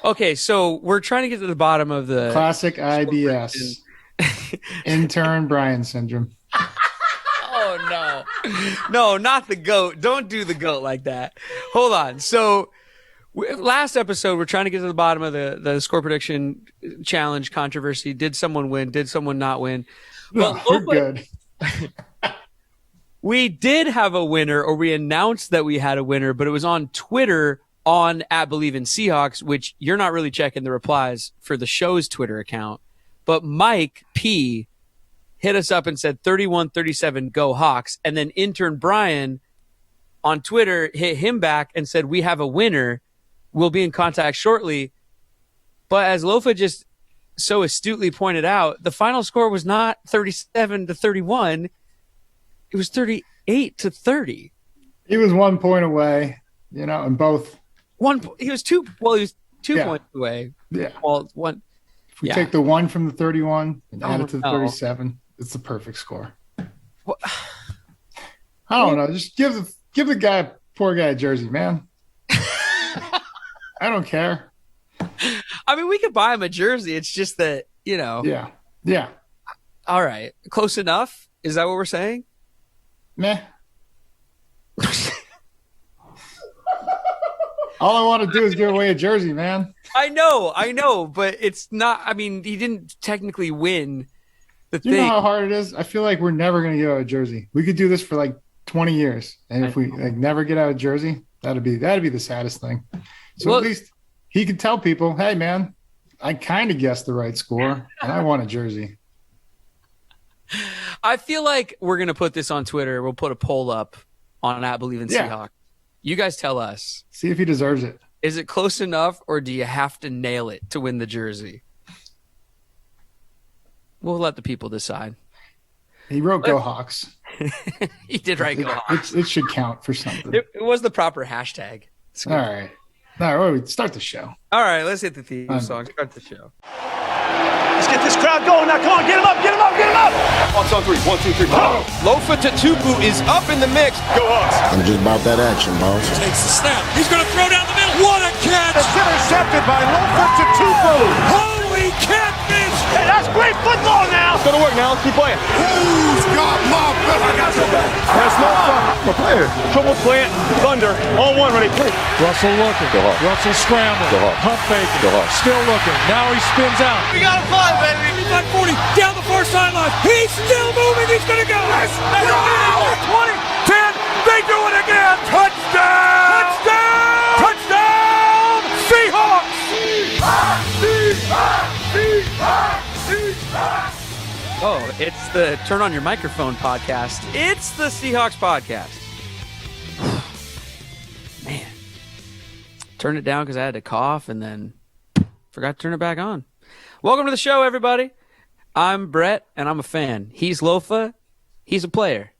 Okay, so we're trying to get to the bottom of the classic IBS. Intern Brian syndrome. Oh, no. No, not the GOAT. Don't do the GOAT like that. Hold on. So last episode, we're trying to get to the bottom of the score prediction challenge controversy. Did someone win? Did someone not win? Well, we're good. We did have a winner, or we announced that we had a winner, but it was on Twitter on @BelieveInSeahawks, which you're not really checking the replies for the show's Twitter account. But Mike P hit us up and said 31-37 go Hawks. And then intern Brian on Twitter hit him back and said, we have a winner. We'll be in contact shortly. But as Lofa just so astutely pointed out, the final score was not 37-31. It was 38-30. He was 1 point away, and both. He was 2 points away. Yeah. Well, one. If we take the 1 from the 31 and add it to the 37, it's the perfect score. Well, I don't know. Just give the poor guy a jersey, man. I don't care. I mean, we could buy him a jersey. It's just that, Yeah. All right. Close enough? Is that what we're saying? Meh. All I want to do is give away a jersey, man. I know, but it's not. I mean, he didn't technically win the thing. You know how hard it is? I feel like we're never going to get out a jersey. We could do this for like 20 years. And if we never get out a jersey, that'd be the saddest thing. So at least he could tell people, hey, man, I kind of guessed the right score and I want a jersey. I feel like we're going to put this on Twitter. We'll put a poll up on @BelieveInSeahawks. You guys tell us. See if he deserves it. Is it close enough, or do you have to nail it to win the jersey? We'll let the people decide. He wrote Go Hawks. He did write Go Hawks. It should count for something. It was the proper hashtag. All right. Well, start the show. All right, let's hit the theme song. Start the show. Let's get this crowd going now. Come on, get him up, get him up, get him up. On 3. 1, 2, 3. Lofa Tatupu is up in the mix. Go Hawks. I'm just about that action, boss. Takes the snap. He's going to throw down the middle. What a catch. It's intercepted by Lofa Tatupu. Holy catfish. Hey, that's great football now. It's going to work now. Let's keep playing. Who's got my back? I got your back. That's Lofa. My player. Trouble plant. Thunder. On 1, ready. Russell looking. Russell scrambling. Pump faking. Still looking. Now he spins out. We got to fly, baby. 40 down the far sideline. He's still moving. He's going to go. 20, 10. They do it again. Touchdown. Touchdown. Seahawks. Oh, it's the Turn On Your Microphone podcast. It's the Seahawks podcast. Man. Turned it down because I had to cough and then forgot to turn it back on. Welcome to the show, everybody. I'm Brett, and I'm a fan. He's Lofa. He's a player.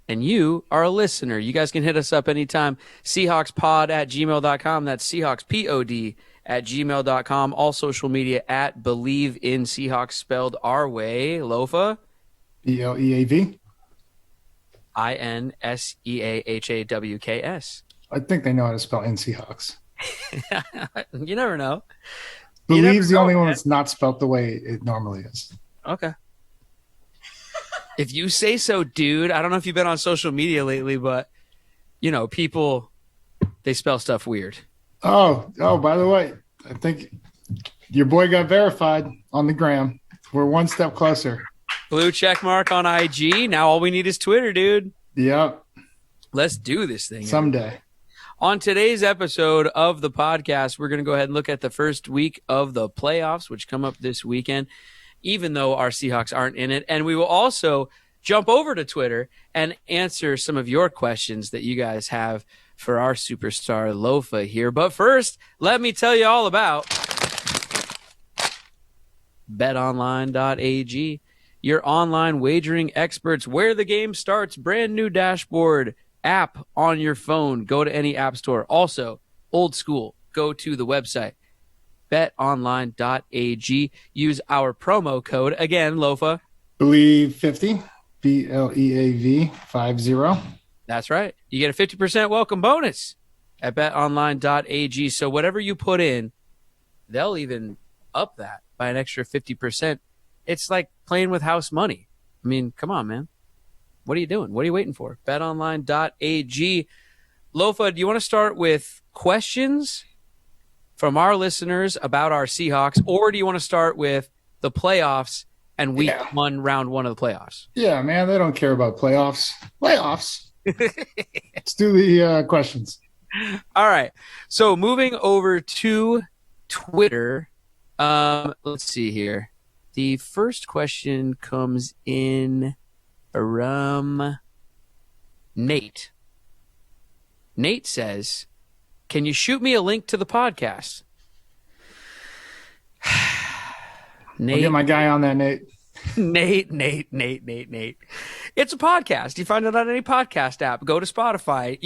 And you are a listener. You guys can hit us up anytime. SeahawksPod@gmail.com. That's SeahawksPod@gmail.com. All social media @BelieveInSeahawks, spelled our way. Lofa? BLEAV. INSEAHAWKS. I think they know how to spell in Seahawks. You never know. Believe's the only one that's not spelled the way it normally is. Okay. If you say so, dude. I don't know if you've been on social media lately, but, people, they spell stuff weird. Oh, by the way, I think your boy got verified on the gram. We're one step closer. Blue check mark on IG. Now all we need is Twitter, dude. Yep. Let's do this thing. Someday. On today's episode of the podcast, we're going to go ahead and look at the first week of the playoffs, which come up this weekend, even though our Seahawks aren't in it. And we will also jump over to Twitter and answer some of your questions that you guys have for our superstar Lofa here. But first, let me tell you all about betonline.ag, your online wagering experts, where the game starts. Brand new dashboard app on your phone. Go to any app store. Also, old school, go to the website betonline.ag. Use our promo code, again, Lofa, Believe 50, BLEAV 50. That's right. You get a 50% welcome bonus at betonline.ag. So whatever you put in, they'll even up that by an extra 50%. It's like playing with house money. I mean, come on, man. What are you doing? What are you waiting for? BetOnline.ag. Lofa, do you want to start with questions from our listeners about our Seahawks, or do you want to start with the playoffs and week one, round one of the playoffs? Yeah, man, they don't care about playoffs. Let's do the questions. All right. So moving over to Twitter, let's see here. The first question comes in from Nate. Nate says, "Can you shoot me a link to the podcast?" Nate, I'll get my guy on that, Nate. Nate. It's a podcast. You find it on any podcast app. Go to Spotify,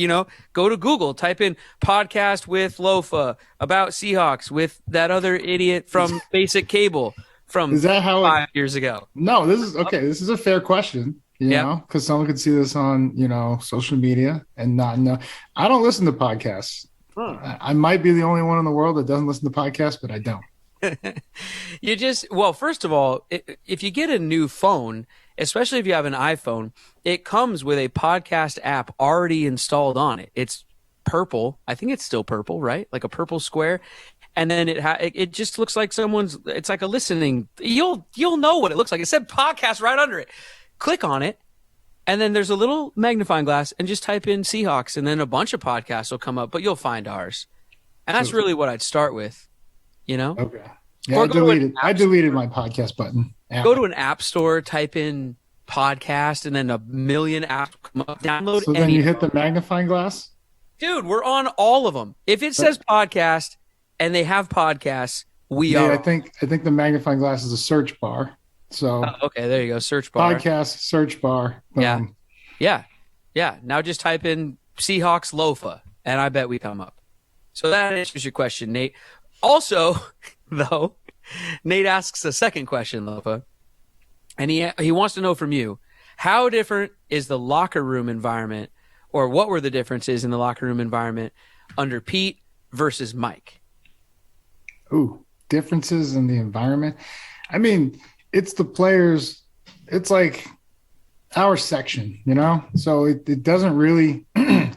go to Google, type in podcast with Lofa about Seahawks with that other idiot from Basic Cable from 5 years ago. No, this is okay. This is a fair question, know, because someone could see this on, social media and not know. I don't listen to podcasts. I might be the only one in the world that doesn't listen to podcasts, but I don't. First of all, if you get a new phone, especially if you have an iPhone, it comes with a podcast app already installed on it. It's purple. I think it's still purple, right? Like a purple square. And then it just looks like it's like a listening. You'll know what it looks like. It said podcast right under it. Click on it. And then there's a little magnifying glass and just type in Seahawks and then a bunch of podcasts will come up, but you'll find ours. And that's really what I'd start with. Okay. Yeah, I deleted my podcast button. Go to an app store, type in podcast, and then a million apps come up. Download. So then you hit the magnifying glass? Dude, we're on all of them. If it says podcast and they have podcasts, we are. I think the magnifying glass is a search bar. So okay, there you go. Search bar. Podcast, search bar. Boom. Yeah. Now just type in Seahawks Lofa, and I bet we come up. So that answers your question, Nate. Also, though, Nate asks a second question, Lofa, and he wants to know from you, how different is the locker room environment, or what were the differences in the locker room environment under Pete versus Mike? Ooh, differences in the environment. I mean, it's the players. It's like our section, so it doesn't really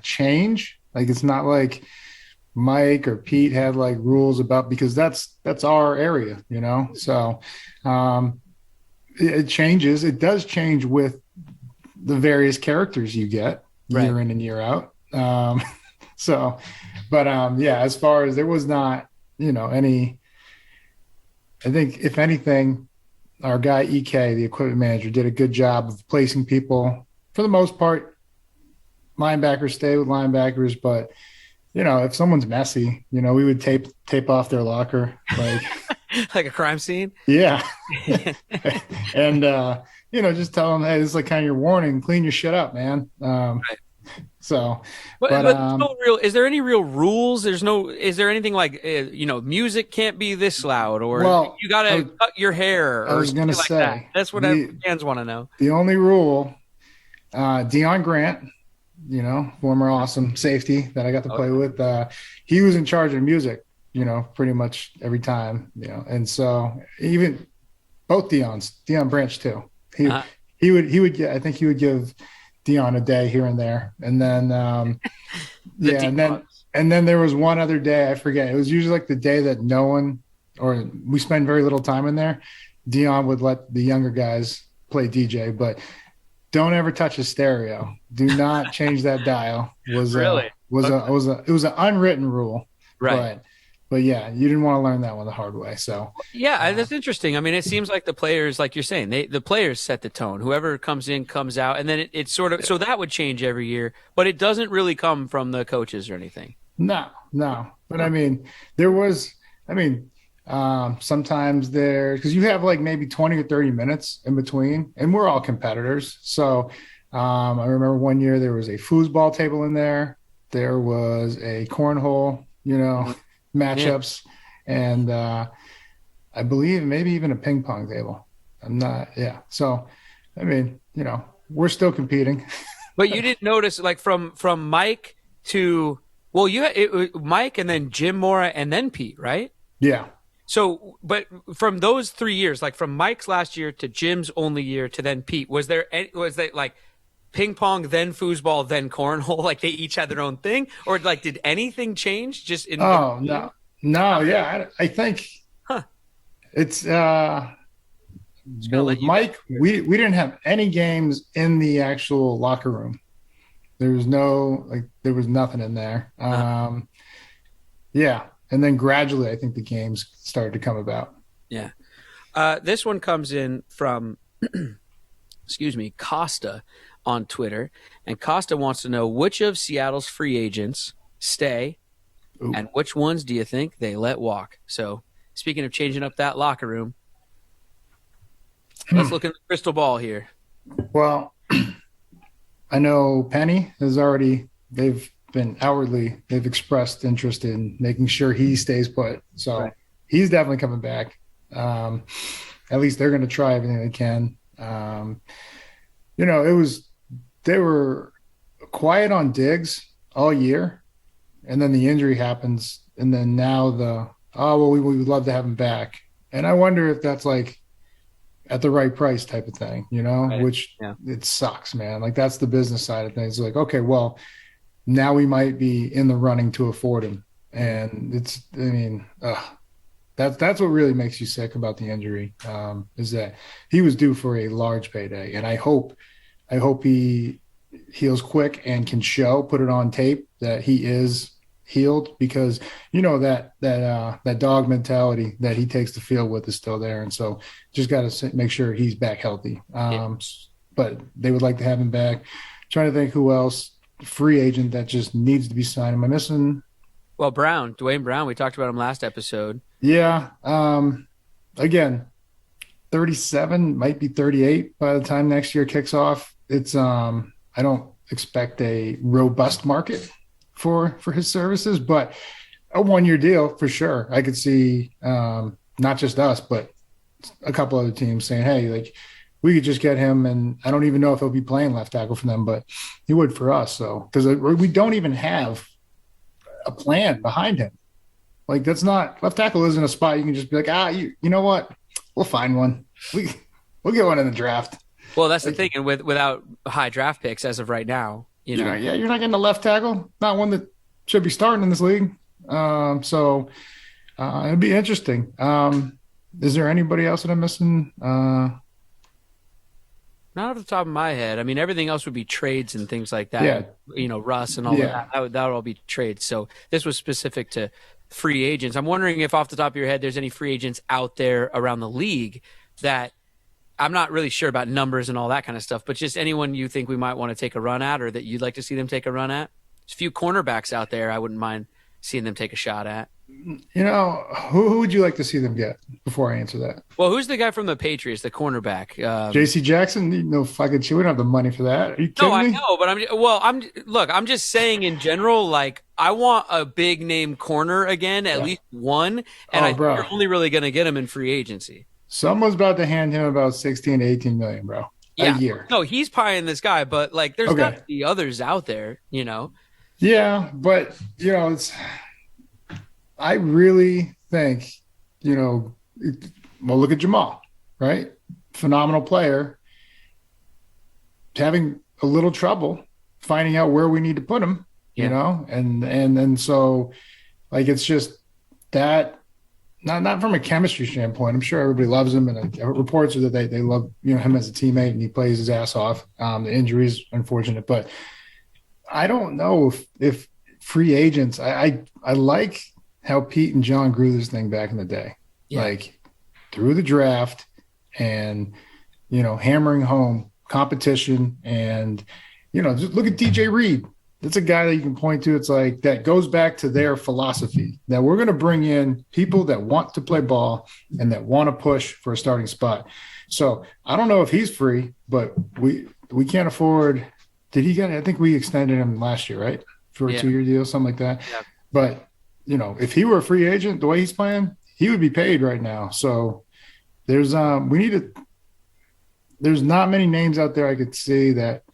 change. Like, it's not like Mike or Pete had like rules about, because that's our area, so it changes. It does change with the various characters you get year in and year out. As far as there was not, any, I think if anything, our guy EK, the equipment manager, did a good job of placing people for the most part. Linebackers stay with linebackers, but if someone's messy, we would tape off their locker, like like a crime scene. Yeah. And, just tell them, hey, this is like kind of your warning, clean your shit up, man. So, but no is there any real rules? Is there anything like, music can't be this loud, or you got to cut your hair, or I was going to say, that. That's what fans want to know. The only rule, Deion Grant, former awesome safety that I got to play with. He was in charge of music, pretty much every time, and so even both Deion Branch too. He would get, I think he would give Deion a day here and there. And then, and then there was one other day, I forget. It was usually like the day that no one, or we spend very little time in there. Deion would let the younger guys play DJ, but don't ever touch a stereo. Do not change that dial. It was an unwritten rule, right? But yeah, you didn't want to learn that one the hard way. So yeah, that's interesting. I mean, it seems like the players, like you're saying, the players set the tone. Whoever comes in comes out, and then it's sort of, so that would change every year, but it doesn't really come from the coaches or anything. No. But I mean, sometimes because you have like maybe 20 or 30 minutes in between, and we're all competitors. So I remember one year there was a foosball table in there. There was a cornhole, matchups, and I believe maybe even a ping pong table. So, I mean, we're still competing. But you didn't notice, like from Mike to, Mike and then Jim Mora and then Pete, right? Yeah. So, but from those 3 years, like from Mike's last year to Jim's only year to then Pete, was that like ping pong, then foosball, then cornhole? Like they each had their own thing, or like did anything change? Just in no, yeah, I think it's with Mike. We didn't have any games in the actual locker room. There was nothing in there. Yeah. And then gradually, I think the games started to come about. Yeah. This one comes in from, Costa on Twitter. And Costa wants to know which of Seattle's free agents stay and which ones do you think they let walk? So speaking of changing up that locker room, let's look in the crystal ball here. Well, I know Penny has already – they've expressed interest in making sure he stays put. So he's definitely coming back. At least they're going to try everything they can. They were quiet on Diggs all year, and then the injury happens, and then now we would love to have him back. And I wonder if that's like at the right price type of thing, which it sucks, man. Like that's the business side of things. Like, okay, well, now we might be in the running to afford him. And that's what really makes you sick about the injury, is that he was due for a large payday. And I hope he heals quick and can put it on tape that he is healed, because that dog mentality that he takes the field with is still there. And so just got to make sure he's back healthy. But they would like to have him back. Trying to think who else. Free agent that just needs to be signed. Am I missing? Well, Dwayne Brown, we talked about him last episode. Yeah. Again, 37, might be 38 by the time next year kicks off. It's I don't expect a robust market for his services, but a 1-year deal for sure. I could see not just us, but a couple other teams saying, hey, like, we could just get him, and I don't even know if he'll be playing left tackle for them, but he would for us. So, because we don't even have a plan behind him. Like, that's not – left tackle isn't a spot you can just be like, you know what? We'll find one. We'll get one in the draft. Well, that's the thing. And without high draft picks as of right now, you're not getting a left tackle, not one that should be starting in this league. So it'd be interesting. Is there anybody else that I'm missing? Not off the top of my head. I mean, everything else would be trades and things like that. Yeah. Russ and all of that. That would all be trades. So this was specific to free agents. I'm wondering if off the top of your head, there's any free agents out there around the league that I'm not really sure about numbers and all that kind of stuff, but just anyone you think we might want to take a run at or that you'd like to see them take a run at. There's a few cornerbacks out there I wouldn't mind seeing them take a shot at. Who would you like to see them get before I answer that? Well, who's the guy from the Patriots, the cornerback? J.C. Jackson? No fucking shit. We don't have the money for that. Are you kidding me? I know, but I'm just saying in general, like, I want a big name corner again, at least one, and I think you're only really going to get him in free agency. Someone's about to hand him about 16 to 18 million, bro. A year. No, he's pieing this guy, but like, there's got to be others out there, Yeah, but it's. I really think, look at Jamal, right? Phenomenal player. Having a little trouble finding out where we need to put him, and so, like, it's just that. Not from a chemistry standpoint. I'm sure everybody loves him, and reports are that they love him as a teammate, and he plays his ass off. The injury is unfortunate, but I don't know if free agents. I like how Pete and John grew this thing back in the day, like through the draft, and hammering home competition, and just look at DJ Reed. That's a guy that you can point to. It's like that goes back to their philosophy that we're going to bring in people that want to play ball and that want to push for a starting spot. So I don't know if he's free, but we can't afford. Did he get? I think we extended him last year, right, for a 2-year deal, something like that. Yeah. But if he were a free agent, the way he's playing, he would be paid right now. So there's not many names out there I could see that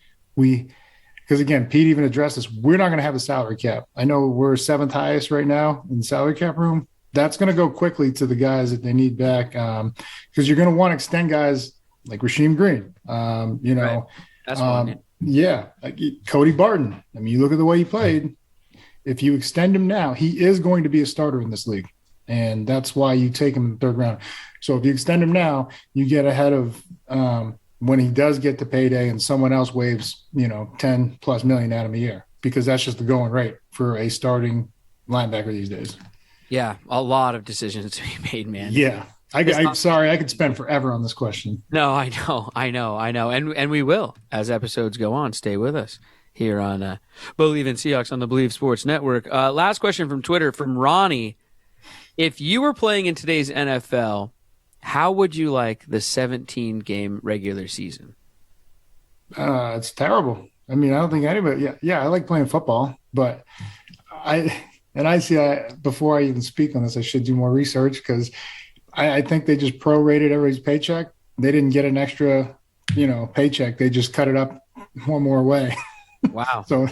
because again, Pete even addressed this. We're not going to have a salary cap. I know we're 7th highest right now in the salary cap room. that's going to go quickly to the guys that they need back, because you're going to want to extend guys like Rasheem Green. Right. That's fine. Yeah, like Cody Barton. I mean, you look at the way he played. If you extend him now, he is going to be a starter in this league, and that's why you take him in the third round. So if you extend him now, you get ahead of when he does get the payday and someone else waves, $10+ million at him a year, because that's just the going rate for a starting linebacker these days. Yeah, a lot of decisions to be made, man. Yeah. I'm sorry, I could spend forever on this question. No, I know. And we will as episodes go on. Stay with us here on Believe in Seahawks on the Believe Sports Network. Last question from Twitter from Ronnie. If you were playing in today's NFL, how would you like the 17-game regular season? It's terrible. I mean, I don't think anybody – yeah, I like playing football, but before I even speak on this, I should do more research, because I think they just prorated everybody's paycheck. They didn't get an extra, paycheck. They just cut it up one more way. Wow. So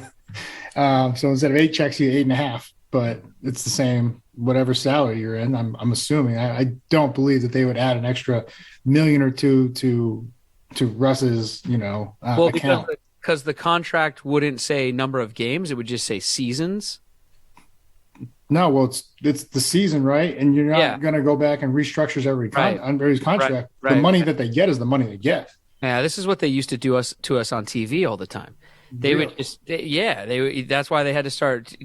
instead of 8 checks, you get 8.5, but it's the same whatever salary you're in. I'm assuming. I don't believe that they would add an extra $1 million or $2 million to Russ's, account. Because the contract wouldn't say number of games; it would just say seasons. No, well, it's the season, right? And you're not going to go back and restructures under his contract. Right. The money that they get is the money they get. Yeah, this is what they used to do to us on TV all the time. They would just, that's why they had to start,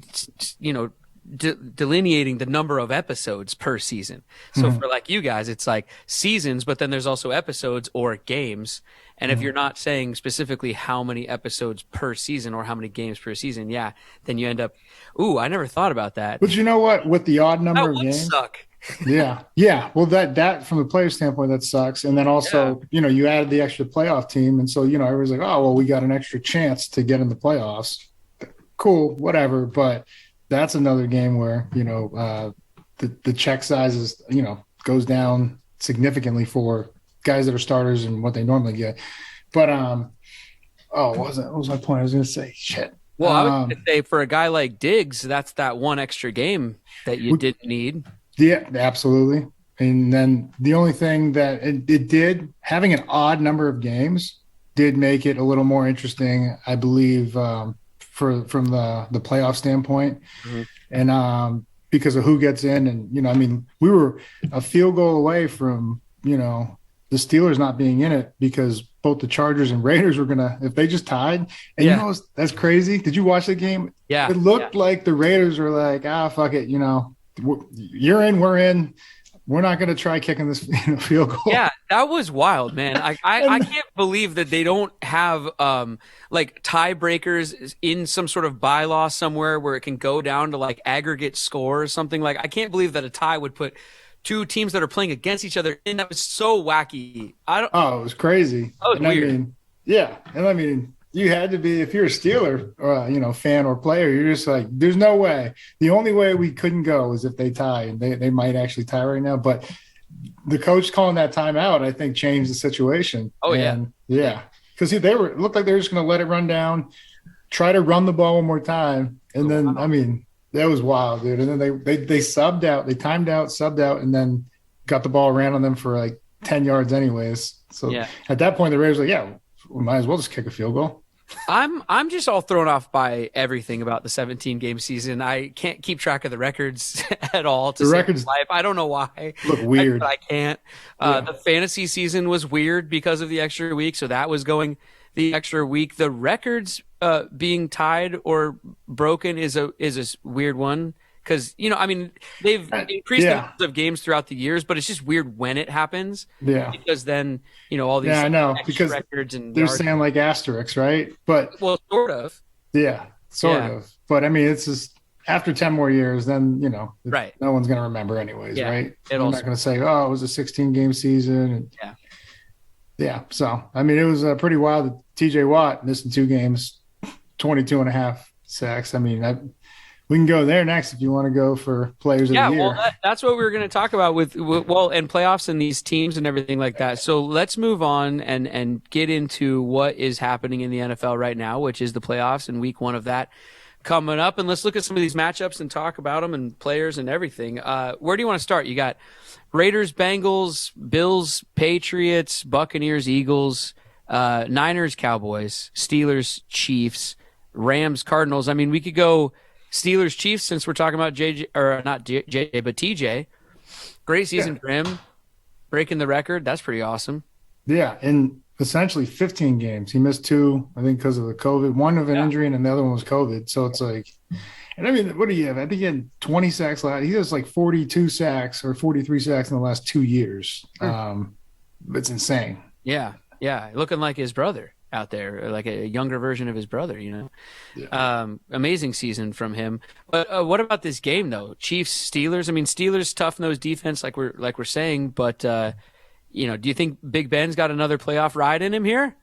delineating the number of episodes per season. So for like you guys, it's like seasons, but then there's also episodes or games. And if you're not saying specifically how many episodes per season or how many games per season, then you end up, I never thought about that. But you know what? With the odd number of games, suck. Yeah. Well, that from the player standpoint, that sucks. And then also, you added the extra playoff team, and so everybody's like, oh, well, we got an extra chance to get in the playoffs. Cool, whatever. But that's another game where the check sizes goes down significantly for guys that are starters and what they normally get. But what was my point? I was going to say shit. Well, I was going to say for a guy like Diggs, that's that one extra game that you didn't need. Yeah, absolutely. And then the only thing that it did, having an odd number of games did make it a little more interesting, I believe, from the playoff standpoint. Mm-hmm. And because of who gets in, and we were a field goal away from the Steelers not being in it, because both the Chargers and Raiders were gonna, if they just tied. And that's crazy. Did you watch the game? Yeah, it looked like the Raiders were like, fuck it, you're in, we're in. We're not going to try kicking this field goal. Yeah, that was wild, man. I can't believe that they don't have like tiebreakers in some sort of bylaw somewhere where it can go down to like aggregate score or something. Like, I can't believe that a tie would put two teams that are playing against each other in. That was so wacky. It was crazy. That was weird. You had to be, if you're a Steeler, fan or player, you're just like, there's no way. The only way we couldn't go is if they tie, and they might actually tie right now. But the coach calling that timeout, I think, changed the situation. Yeah, because it looked like they were just going to let it run down, try to run the ball one more time, and then that was wild, dude. And then they subbed out, they timed out, subbed out, and then got the ball, ran on them for like 10 yards anyways. So at that point, the Raiders were like, we might as well just kick a field goal. I'm just all thrown off by everything about the 17-game season. I can't keep track of the records at all. The records, life. I don't know why. Look weird. I can't. The fantasy season was weird because of the extra week, so that was going the extra week. The records being tied or broken is a weird one. Because, they've increased the numbers of games throughout the years, but it's just weird when it happens. Yeah. Because then, all these because records and they're saying like asterisks, right? But sort of. Yeah, sort of. But it's just after 10 more years, then, right. No one's going to remember anyways, right? They're not going to say, it was a 16-game season. And, yeah. So, it was pretty wild that TJ Watt missing 2 games, 22.5 sacks. We can go there next if you want to go for players of the year. Well, that's what we were going to talk about with and playoffs and these teams and everything like that. So let's move on and get into what is happening in the NFL right now, which is the playoffs and week 1 of that coming up, and let's look at some of these matchups and talk about them and players and everything. Where do you want to start? You got Raiders, Bengals, Bills, Patriots, Buccaneers, Eagles, Niners, Cowboys, Steelers, Chiefs, Rams, Cardinals. I mean, we could go Steelers, Chiefs since we're talking about JJ, or not JJ, but TJ. Great season for him, breaking the record. That's pretty awesome. Yeah, in essentially 15 games. He missed 2, I think, because of the COVID. One of an injury, and the other one was COVID. So it's like, and I mean, what do you have? I think he had 20 sacks last. He has like 42 sacks or 43 sacks in the last 2 years. It's insane. Yeah, looking like his brother out there, like a younger version of his brother. Amazing season from him. But what about this game though? Chiefs, Steelers. I mean, Steelers tough-nosed defense, like we're saying, but. Do you think Big Ben's got another playoff ride in him here?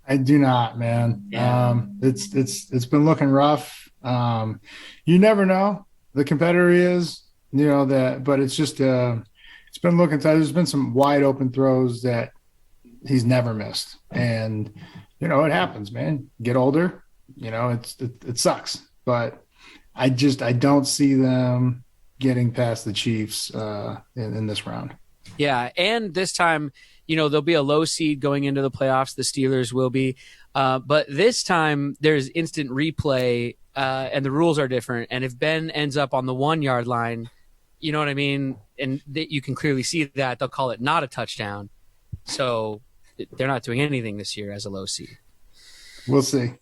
I do not, man. Yeah. It's been looking rough. You never know the competitor is, but it's just it's been looking tight. There's been some wide open throws that he's never missed, and it happens, man. Get older, it sucks, but I don't see them getting past the Chiefs in this round. Yeah, and this time, there'll be a low seed going into the playoffs. The Steelers will be. But this time, there's instant replay, and the rules are different. And if Ben ends up on the 1-yard line, you know what I mean? And you can clearly see that. They'll call it not a touchdown. So they're not doing anything this year as a low seed. We'll see.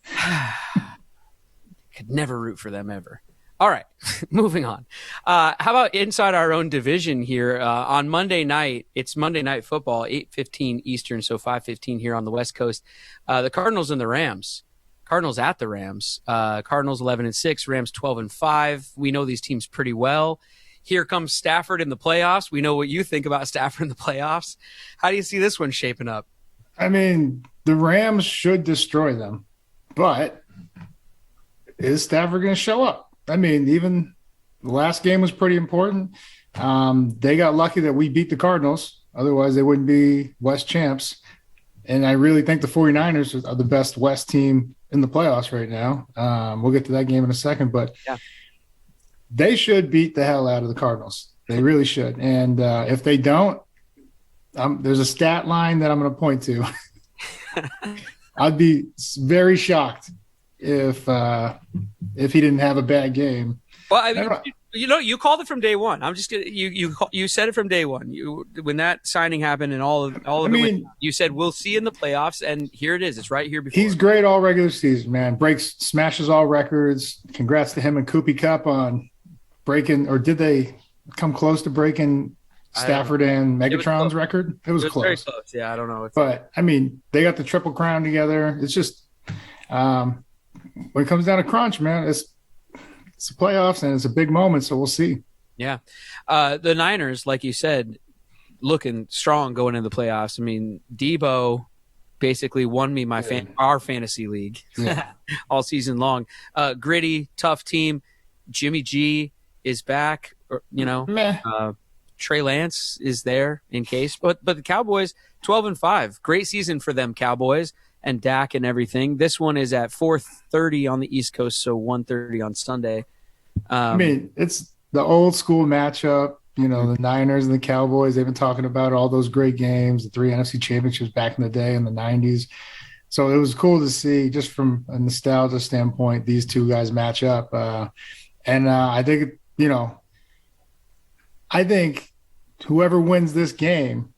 Could never root for them ever. All right, moving on. How about inside our own division here? On Monday night, it's Monday Night Football, 8:15 Eastern, so 5:15 here on the West Coast. The Cardinals and the Rams. Cardinals at the Rams. Cardinals 11-6, Rams 12-5. We know these teams pretty well. Here comes Stafford in the playoffs. We know what you think about Stafford in the playoffs. How do you see this one shaping up? I mean, the Rams should destroy them, but is Stafford going to show up? I mean, even the last game was pretty important. They got lucky that we beat the Cardinals. Otherwise, they wouldn't be West champs. And I really think the 49ers are the best West team in the playoffs right now. We'll get to that game in a second. But they should beat the hell out of the Cardinals. They really should. And if they don't, there's a stat line that I'm going to point to. I'd be very shocked if he didn't have a bad game. Well, I mean, you called it from day one. I'm just gonna, you said it from day one. When that signing happened and all of it, you said we'll see in the playoffs, and here it is. It's right here before. He's great all regular season, man. Smashes all records. Congrats to him and Koopy Cup on breaking, or did they come close to breaking Stafford and Megatron's record? It was close. Very close. Yeah, I don't know. But I mean, they got the Triple Crown together. It's just. When it comes down to crunch, man, it's the playoffs and it's a big moment, so we'll see. Yeah. The Niners, like you said, looking strong going into the playoffs. I mean, Debo basically won me our fantasy league all season long. Gritty, tough team. Jimmy G is back, Trey Lance is there in case. But the Cowboys, 12-5. Great season for them, Cowboys. And Dak and everything. This one is at 4:30 on the East Coast, so 1:30 on Sunday. I mean, it's the old school matchup. The Niners and the Cowboys. They've been talking about all those great games, the 3 NFC championships back in the day in the 90s. So it was cool to see, just from a nostalgia standpoint, these two guys match up. And I think, I think whoever wins this game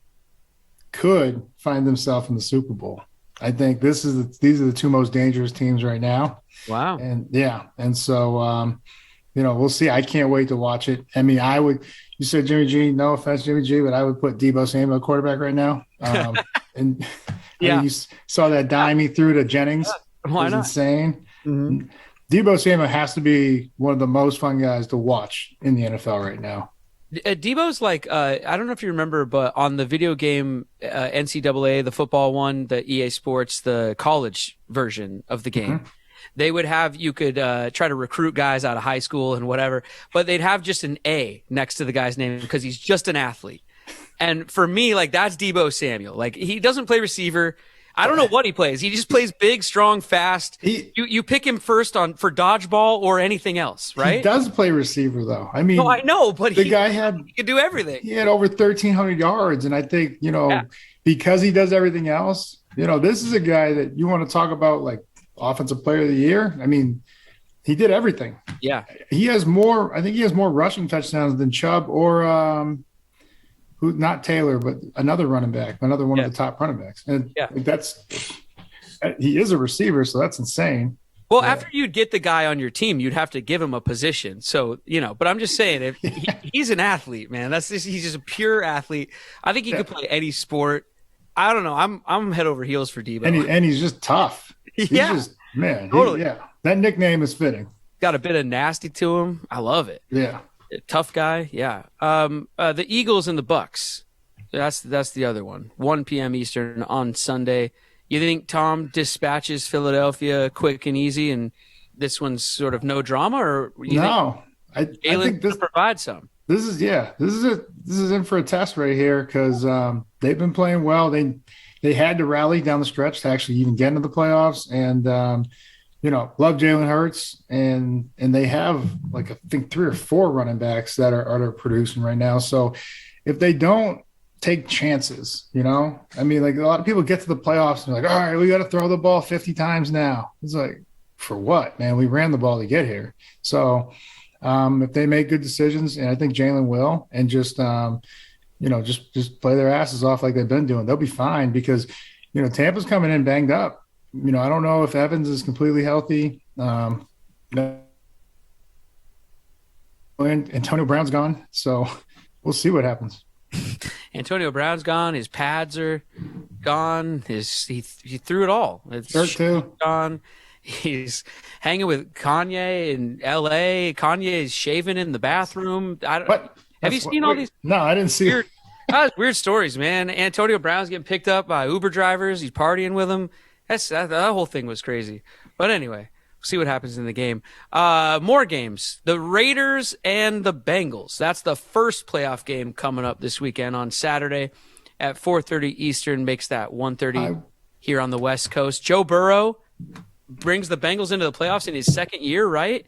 could find themselves in the Super Bowl. I think these are the two most dangerous teams right now. Wow. And so we'll see. I can't wait to watch it. I mean, you said Jimmy G, no offense, Jimmy G, but I would put Debo Samuel quarterback right now. And you saw that dime he threw to Jennings. Why not? Insane. Mm-hmm. Debo Samuel has to be one of the most fun guys to watch in the NFL right now. Debo's like, I don't know if you remember, but on the video game NCAA, the football one, the EA Sports, the college version of the game, they would have, you could try to recruit guys out of high school and whatever, but they'd have just an A next to the guy's name because he's just an athlete. And for me, like, that's Debo Samuel. Like, he doesn't play receiver. I don't know what he plays. He just plays big, strong, fast. You pick him first for dodgeball or anything else, right? He does play receiver, though. I mean, no, I know, but he could do everything. He had over 1,300 yards, and I think because he does everything else, this is a guy that you want to talk about like offensive player of the year. I mean, he did everything. Yeah, he has more. I think he has more rushing touchdowns than Chubb or not Taylor, but another running back, another one of the top running backs. And he is a receiver, so that's insane. Well, after you'd get the guy on your team, you'd have to give him a position. So, but I'm just saying, if he's an athlete, man. He's just a pure athlete. I think he could play any sport. I don't know. I'm head over heels for Debo. And he's just tough. He's just, man. Totally. That nickname is fitting. Got a bit of nasty to him. I love it. Yeah. Tough guy, yeah. The Eagles and the Bucks. That's the other one. 1 p.m. Eastern on Sunday. You think Tom dispatches Philadelphia quick and easy, and this one's sort of no drama, or I think this provide some. This is in for a test right here because they've been playing well. They had to rally down the stretch to actually even get into the playoffs, and love Jalen Hurts, and they have I think 3 or 4 running backs that are producing right now. So if they don't take chances, I mean, a lot of people get to the playoffs and they're like, all right, we got to throw the ball 50 times now. It's like, for what, man? We ran the ball to get here. So if they make good decisions, and I think Jalen will, and just play their asses off like they've been doing, they'll be fine because, Tampa's coming in banged up. I don't know if Evans is completely healthy. Antonio Brown's gone, so we'll see what happens. Antonio Brown's gone. His pads are gone. He threw it all. Shirt too. Gone. He's hanging with Kanye in L.A. Kanye is shaving in the bathroom. Have you seen all these? No, I didn't see it. Weird stories, man. Antonio Brown's getting picked up by Uber drivers. He's partying with them. That whole thing was crazy. But anyway, we'll see what happens in the game. More games. The Raiders and the Bengals. That's the first playoff game coming up this weekend on Saturday at 4:30 Eastern. Makes that 1:30 here on the West Coast. Joe Burrow brings the Bengals into the playoffs in his second year, right?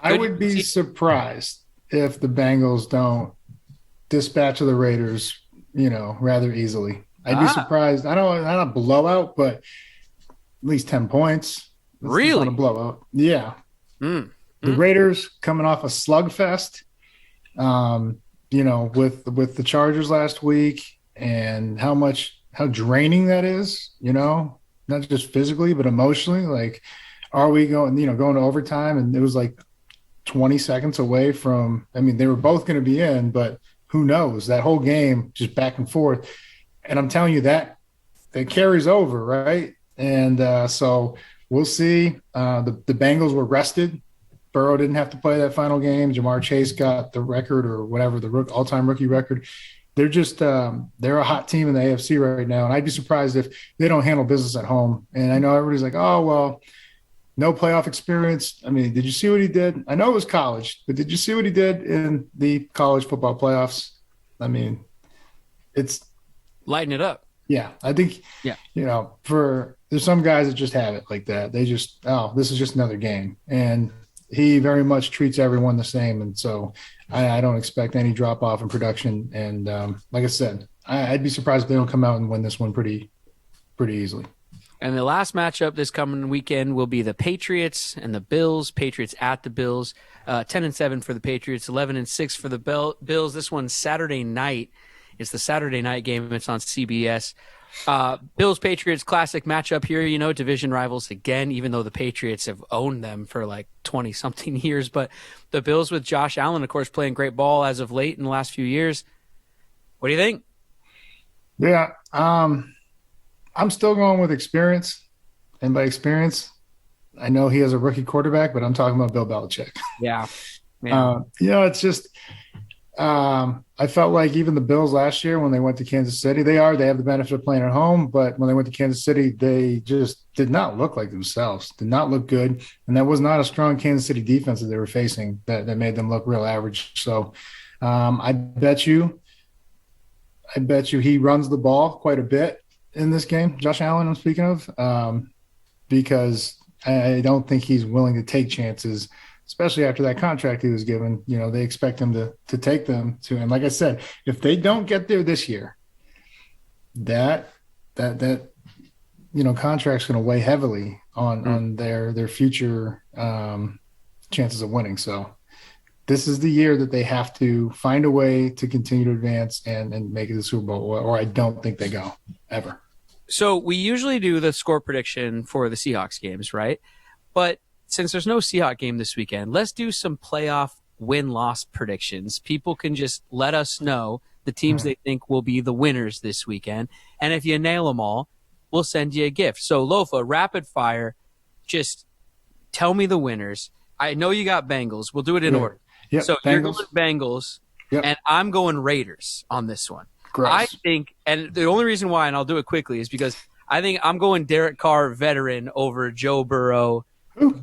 I would be surprised if the Bengals don't dispatch of the Raiders, rather easily. I'd be surprised. I don't not a blowout, but at least 10 points. Really? Not a blowout. Yeah. The Raiders coming off a slugfest, with the Chargers last week, and how draining that is, not just physically, but emotionally. Are we going to overtime? And it was 20 seconds away from, they were both going to be in, but who knows? That whole game just back and forth. And I'm telling you that carries over, right? And so we'll see. The Bengals were rested. Burrow didn't have to play that final game. Jamar Chase got the record or whatever, the all-time rookie record. They're just they're a hot team in the AFC right now, and I'd be surprised if they don't handle business at home. And I know everybody's like, oh, well, no playoff experience. Did you see what he did? I know it was college, but did you see what he did in the college football playoffs? It's – lighten it up. Yeah, I think, there's some guys that just have it like that. They just, this is just another game. And he very much treats everyone the same. And so I don't expect any drop off in production. And like I said, I'd be surprised if they don't come out and win this one pretty easily. And the last matchup this coming weekend will be the Patriots and the Bills. Patriots at the Bills, 10-7 for the Patriots, 11-6 for the Bills. This one's Saturday night. It's the Saturday night game. It's on CBS. Bills Patriots classic matchup here. Division rivals again. Even though the Patriots have owned them for 20 something years, but the Bills with Josh Allen, of course, playing great ball as of late in the last few years. What do you think? Yeah. I'm still going with experience. And by experience, I know he has a rookie quarterback, but I'm talking about Bill Belichick. Yeah. It's just I felt like even the Bills last year when they went to Kansas City, they have the benefit of playing at home, but when they went to Kansas City, they just did not look like themselves, did not look good. And that was not a strong Kansas City defense that they were facing that made them look real average. So I bet you he runs the ball quite a bit. in this game. Josh Allen, I'm speaking of, because I don't think he's willing to take chances, especially after that contract he was given. You know, they expect him to take them to. And like I said, if they don't get there this year, that contract's going to weigh heavily on their future chances of winning. So this is the year that they have to find a way to continue to advance and make it to the Super Bowl, or I don't think they go ever. So we usually do the score prediction for the Seahawks games, right? But since there's no Seahawks game this weekend, let's do some playoff win-loss predictions. People can just let us know the teams they think will be the winners this weekend. And if you nail them all, we'll send you a gift. So, Lofa, rapid fire, just tell me the winners. I know you got Bengals. We'll do it in order. Yep, so Bengals. You're going Bengals, and I'm going Raiders on this one. Gross. I think, and the only reason why, and I'll do it quickly, is because I think I'm going Derek Carr, veteran, over Joe Burrow,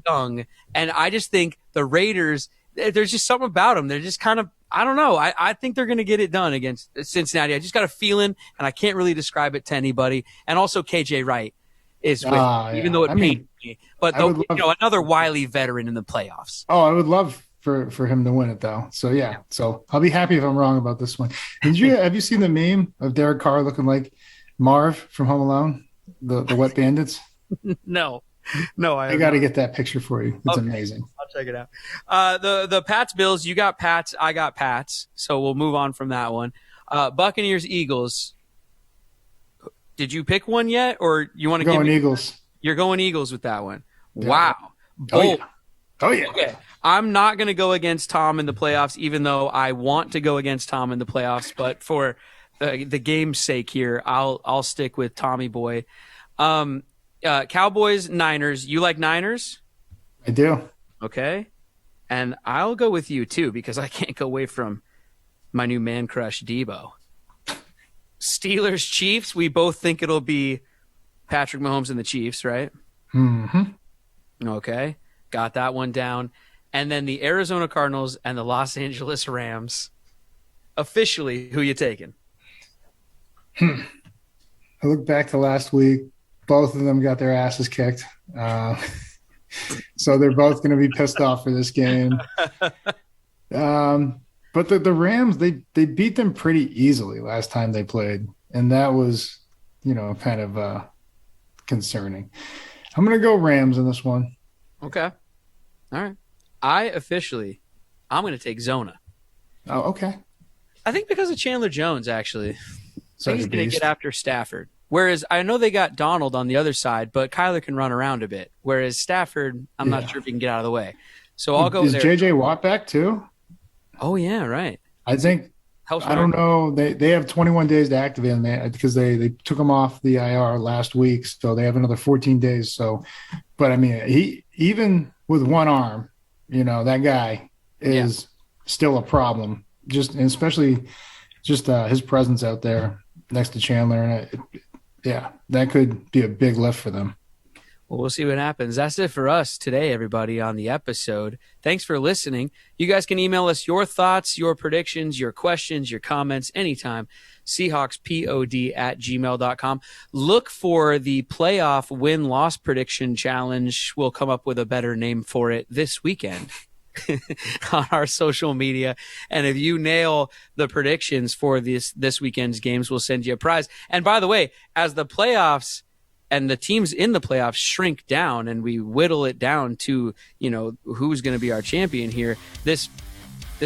young. And I just think the Raiders, there's just something about them. They're just kind of, I don't know. I think they're going to get it done against Cincinnati. I just got a feeling, and I can't really describe it to anybody. And also KJ Wright is with me, even though it pains me. But another wily veteran in the playoffs. Oh, I would love for him to win it, though. So, yeah. So I'll be happy if I'm wrong about this one. Have you seen the meme of Derek Carr looking like Marv from Home Alone, the Wet Bandits? No, I got to get that picture for you. It's amazing. I'll check it out. The Pats Bills, you got Pats, I got Pats. So we'll move on from that one. Buccaneers Eagles. Did you pick one yet, or you want to go Eagles? You're going Eagles with that one. Yeah. Wow. Oh yeah. Okay. I'm not going to go against Tom in the playoffs, even though I want to go against Tom in the playoffs. But for the game's sake here, I'll stick with Tommy Boy. Cowboys, Niners. You like Niners? I do. Okay. And I'll go with you too, because I can't go away from my new man crush, Debo. Steelers, Chiefs. We both think it'll be Patrick Mahomes and the Chiefs, right? Mm-hmm. Okay. Got that one down. And then the Arizona Cardinals and the Los Angeles Rams. Officially, who you taking? I look back to last week. Both of them got their asses kicked. So they're both going to be pissed off for this game. But the Rams, they beat them pretty easily last time they played. And that was, kind of concerning. I'm going to go Rams in this one. Okay. All right. I'm going to take Zona. Oh, okay. I think because of Chandler Jones, actually. So he's going to get after Stafford. Whereas I know they got Donald on the other side, but Kyler can run around a bit. Whereas Stafford, I'm not sure if he can get out of the way. So I'll go there. Is J.J. Watt back too? Oh, yeah, right. I think – I don't know. They have 21 days to activate him because they took him off the IR last week, so they have another 14 days. So, but, I mean, he even with one arm, that guy is still a problem, especially his presence out there next to Chandler. And that could be a big lift for them. Well, we'll see what happens. That's it for us today, everybody, on the episode. Thanks for listening. You guys can email us your thoughts, your predictions, your questions, your comments anytime. SeahawksPod@gmail.com. Look for the playoff win-loss prediction challenge. We'll come up with a better name for it this weekend on our social media. And if you nail the predictions for this weekend's games, we'll send you a prize. And by the way, as the playoffs and the teams in the playoffs shrink down and we whittle it down to, who's going to be our champion here, this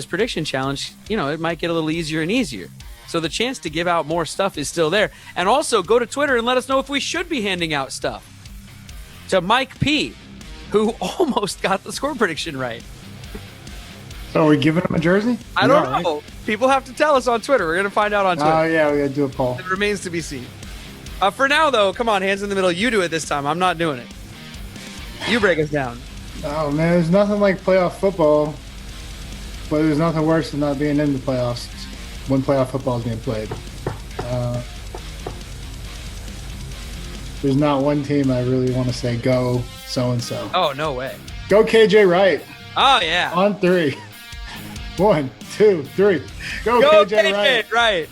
prediction challenge, it might get a little easier and easier. So the chance to give out more stuff is still there. And also go to Twitter and let us know if we should be handing out stuff to Mike P, who almost got the score prediction right. So are we giving him a jersey? I don't know. Right? People have to tell us on Twitter. We're going to find out on Twitter. Oh, yeah, we got to do a poll. It remains to be seen. For now, though, come on, hands in the middle. You do it this time. I'm not doing it. You break us down. Oh, man, there's nothing like playoff football, but there's nothing worse than not being in the playoffs when playoff football is being played. There's not one team I really want to say, go so-and-so. Oh, no way. Go KJ Wright. Oh, yeah. On 3. 1, 2, 3. Go KJ Wright. Right.